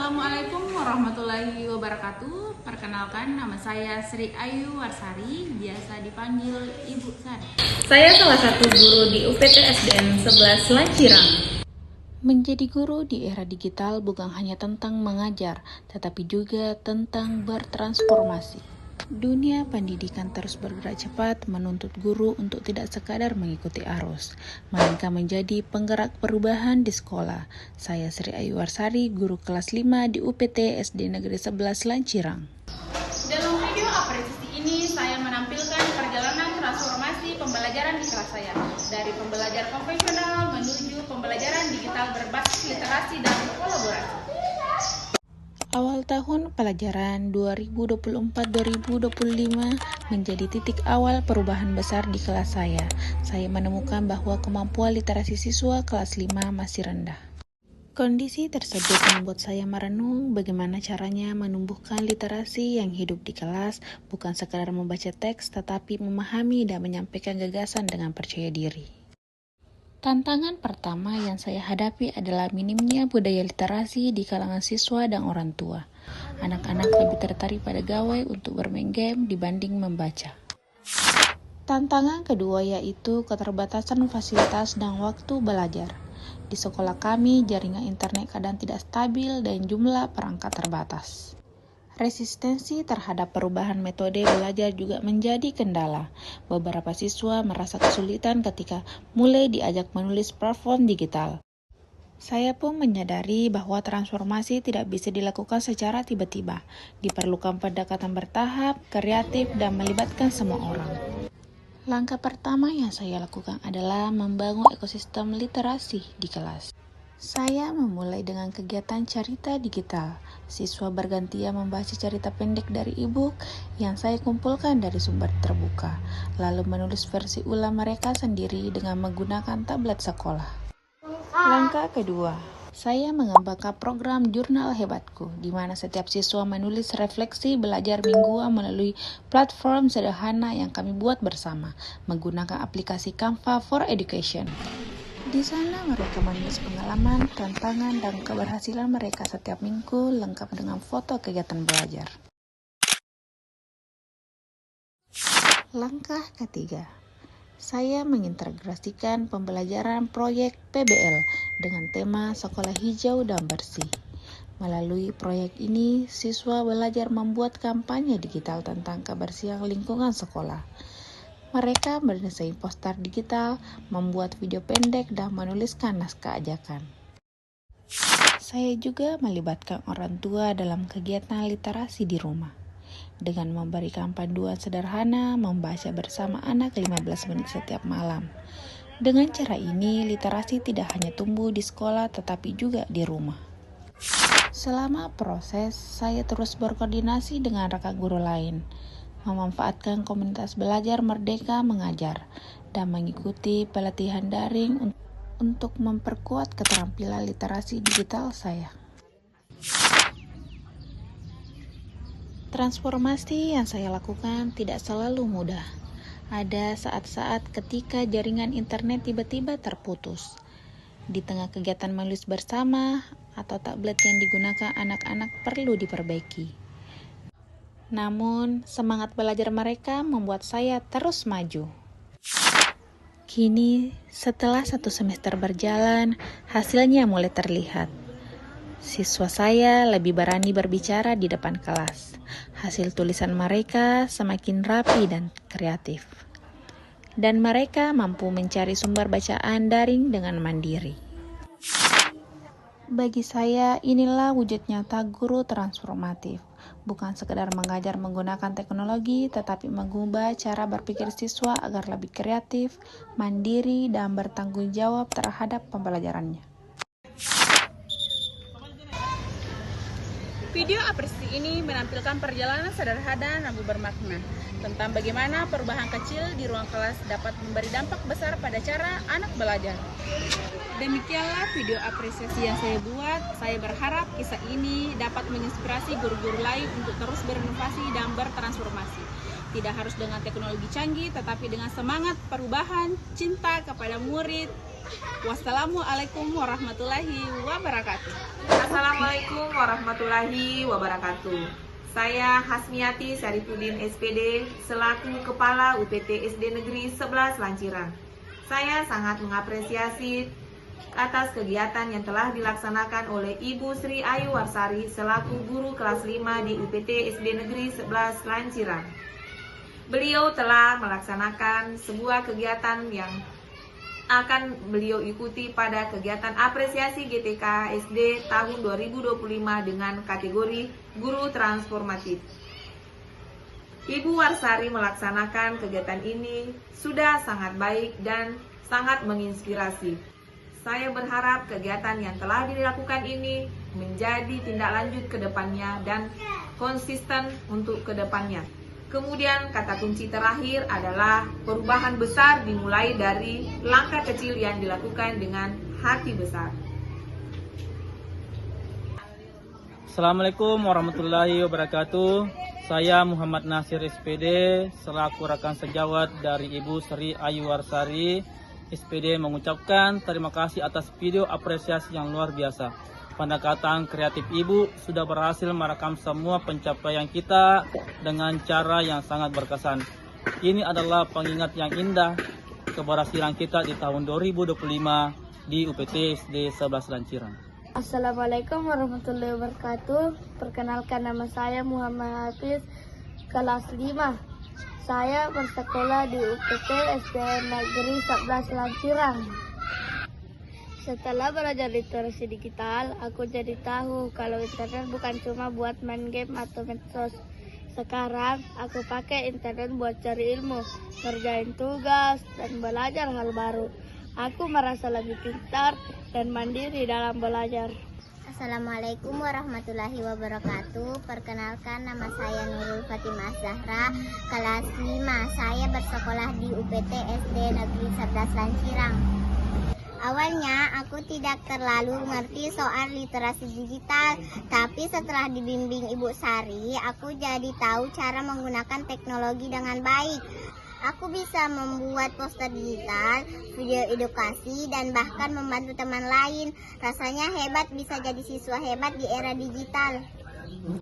Assalamualaikum warahmatullahi wabarakatuh. Perkenalkan, nama saya Sri Ayu Warsari, biasa dipanggil Ibu Sari. Saya salah satu guru di UPT SDN 11 Lancirang. Menjadi guru di era digital bukan hanya tentang mengajar, tetapi juga tentang bertransformasi. Dunia pendidikan terus bergerak cepat menuntut guru untuk tidak sekadar mengikuti arus, melainkan menjadi penggerak perubahan di sekolah. Saya Sri Ayu Warsari, guru kelas 5 di UPT SD Negeri 11 Lancirang. Dalam video apresiasi ini, saya menampilkan perjalanan transformasi pembelajaran di kelas saya, dari pembelajaran konvensional menuju pembelajaran digital berbasis literasi dan kolaborasi. Awal tahun pelajaran 2024-2025 menjadi titik awal perubahan besar di kelas saya. Saya menemukan bahwa kemampuan literasi siswa kelas 5 masih rendah. Kondisi tersebut membuat saya merenung bagaimana caranya menumbuhkan literasi yang hidup di kelas, bukan sekadar membaca teks tetapi memahami dan menyampaikan gagasan dengan percaya diri. Tantangan pertama yang saya hadapi adalah minimnya budaya literasi di kalangan siswa dan orang tua. Anak-anak lebih tertarik pada gawai untuk bermain game dibanding membaca. Tantangan kedua yaitu keterbatasan fasilitas dan waktu belajar. Di sekolah kami, jaringan internet kadang tidak stabil dan jumlah perangkat terbatas. Resistensi terhadap perubahan metode belajar juga menjadi kendala. Beberapa siswa merasa kesulitan ketika mulai diajak menulis platform digital. Saya pun menyadari bahwa transformasi tidak bisa dilakukan secara tiba-tiba. Diperlukan pendekatan bertahap, kreatif, dan melibatkan semua orang. Langkah pertama yang saya lakukan adalah membangun ekosistem literasi di kelas. Saya memulai dengan kegiatan cerita digital. Siswa bergantian membaca cerita pendek dari e-book yang saya kumpulkan dari sumber terbuka, lalu menulis versi ulang mereka sendiri dengan menggunakan tablet sekolah. Langkah kedua, saya mengembangkan program Jurnal Hebatku, di mana setiap siswa menulis refleksi belajar mingguan melalui platform sederhana yang kami buat bersama, menggunakan aplikasi Canva for Education. Di sana mereka menulis pengalaman, tantangan, dan keberhasilan mereka setiap minggu lengkap dengan foto kegiatan belajar. Langkah ketiga, saya mengintegrasikan pembelajaran proyek PBL dengan tema sekolah hijau dan bersih. Melalui proyek ini, siswa belajar membuat kampanye digital tentang kebersihan lingkungan sekolah. Mereka mendesain poster digital, membuat video pendek, dan menuliskan naskah ajakan. Saya juga melibatkan orang tua dalam kegiatan literasi di rumah, dengan memberikan panduan sederhana membaca bersama anak 15 menit setiap malam. Dengan cara ini, literasi tidak hanya tumbuh di sekolah tetapi juga di rumah. Selama proses, saya terus berkoordinasi dengan rekan guru lain, memanfaatkan komunitas belajar merdeka mengajar, dan mengikuti pelatihan daring untuk memperkuat keterampilan literasi digital saya. Transformasi yang saya lakukan tidak selalu mudah. Ada saat-saat ketika jaringan internet tiba-tiba terputus. Di tengah kegiatan menulis bersama atau tablet yang digunakan anak-anak perlu diperbaiki. Namun, semangat belajar mereka membuat saya terus maju. Kini, setelah 1 semester berjalan, hasilnya mulai terlihat. Siswa saya lebih berani berbicara di depan kelas. Hasil tulisan mereka semakin rapi dan kreatif. Dan mereka mampu mencari sumber bacaan daring dengan mandiri. Bagi saya, inilah wujud nyata guru transformatif. Bukan sekedar mengajar menggunakan teknologi, tetapi mengubah cara berpikir siswa agar lebih kreatif, mandiri, dan bertanggung jawab terhadap pembelajarannya. Video apresiasi ini menampilkan perjalanan sederhana namun bermakna tentang bagaimana perubahan kecil di ruang kelas dapat memberi dampak besar pada cara anak belajar. Demikianlah video apresiasi yang saya buat. Saya berharap kisah ini dapat menginspirasi guru-guru lain untuk terus berinovasi dan bertransformasi. Tidak harus dengan teknologi canggih, tetapi dengan semangat perubahan, cinta kepada murid, Wassalamualaikum warahmatullahi wabarakatuh. Assalamualaikum warahmatullahi wabarakatuh. Saya Hasmiati Syarifuddin SPD selaku Kepala UPT SD Negeri 11 Lanciran. Saya sangat mengapresiasi atas kegiatan yang telah dilaksanakan oleh Ibu Sri Ayu Warsari selaku guru kelas 5 di UPT SD Negeri 11 Lanciran. Beliau telah melaksanakan sebuah kegiatan yang akan beliau ikuti pada kegiatan apresiasi GTK SD tahun 2025 dengan kategori guru transformatif. Ibu Warsari melaksanakan kegiatan ini sudah sangat baik dan sangat menginspirasi. Saya berharap kegiatan yang telah dilakukan ini menjadi tindak lanjut ke depannya dan konsisten untuk ke depannya. Kemudian kata kunci terakhir adalah perubahan besar dimulai dari langkah kecil yang dilakukan dengan hati besar. Assalamualaikum warahmatullahi wabarakatuh. Saya Muhammad Nasir SPD selaku rekan sejawat dari Ibu Sri Ayu Warsari SPD mengucapkan terima kasih atas video apresiasi yang luar biasa. Pendekatan kreatif Ibu sudah berhasil merekam semua pencapaian kita dengan cara yang sangat berkesan. Ini adalah pengingat yang indah keberhasilan kita di tahun 2025 di UPT SD 11 Lanciran. Assalamualaikum warahmatullahi wabarakatuh. Perkenalkan, nama saya Muhammad Hafiz, kelas 5. Saya bersekolah di UPT SD Negeri 11 Lanciran. Setelah belajar literasi digital, aku jadi tahu kalau internet bukan cuma buat main game atau medsos. Sekarang aku pakai internet buat cari ilmu, kerjain tugas, dan belajar hal baru. Aku merasa lebih pintar dan mandiri dalam belajar. Assalamualaikum warahmatullahi wabarakatuh. Perkenalkan, nama saya Nurul Fatimah Zahra, kelas 5. Saya bersekolah di UPT SD Negeri 11 Lancirang. Awalnya aku tidak terlalu mengerti soal literasi digital, tapi setelah dibimbing Ibu Sari, aku jadi tahu cara menggunakan teknologi dengan baik. Aku bisa membuat poster digital, video edukasi, dan bahkan membantu teman lain. Rasanya hebat bisa jadi siswa hebat di era digital.